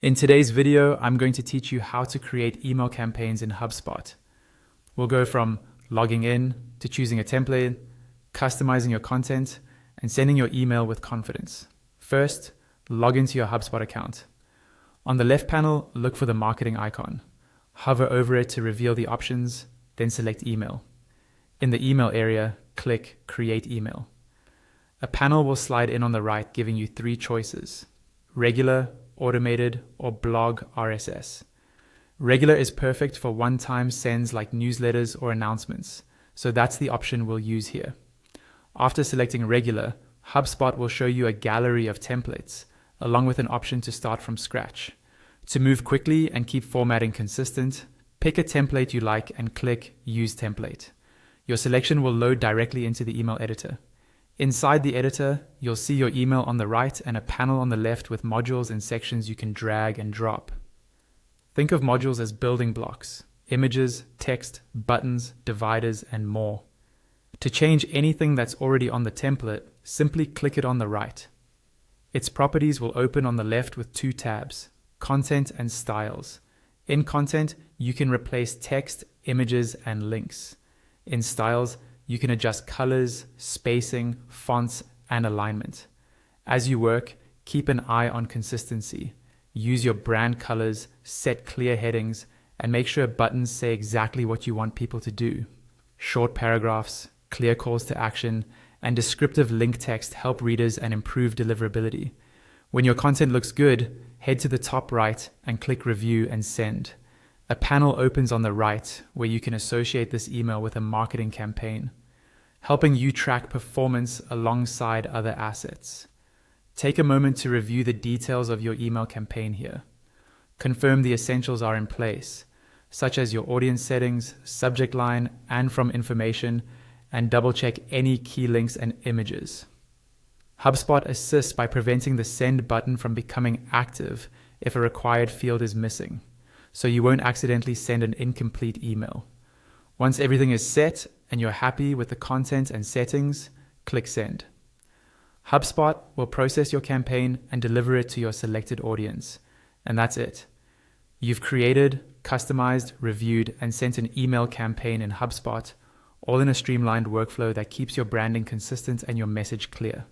In today's video, I'm going to teach you how to create email campaigns in HubSpot. We'll go from logging in to choosing a template, customizing your content, and sending your email with confidence. First, log into your HubSpot account. On the left panel, look for the marketing icon. Hover over it to reveal the options, then select email. In the email area, click Create Email. A panel will slide in on the right, giving you three choices: regular, automated, or blog RSS. Regular is perfect for one-time sends like newsletters or announcements, so that's the option we'll use here. After selecting regular, HubSpot will show you a gallery of templates, along with an option to start from scratch. To move quickly and keep formatting consistent, pick a template you like and click Use Template. Your selection will load directly into the email editor. Inside the editor, you'll see your email on the right and a panel on the left with modules and sections you can drag and drop. Think of modules as building blocks: images, text, buttons, dividers, and more. To change anything that's already on the template, simply click it on the right. Its properties will open on the left with two tabs: Content and Styles. In Content, you can replace text, images, and links. In Styles, you can adjust colors, spacing, fonts, and alignment. As you work, keep an eye on consistency. Use your brand colors, set clear headings, and make sure buttons say exactly what you want people to do. Short paragraphs, clear calls to action, and descriptive link text help readers and improve deliverability. When your content looks good, head to the top right and click Review and Send. A panel opens on the right where you can associate this email with a marketing campaign, helping you track performance alongside other assets. Take a moment to review the details of your email campaign here. Confirm the essentials are in place, such as your audience settings, subject line, and from information, and double-check any key links and images. HubSpot assists by preventing the send button from becoming active if a required field is missing, so you won't accidentally send an incomplete email. Once everything is set and you're happy with the content and settings, click Send. HubSpot will process your campaign and deliver it to your selected audience. And that's it. You've created, customized, reviewed, and sent an email campaign in HubSpot, all in a streamlined workflow that keeps your branding consistent and your message clear.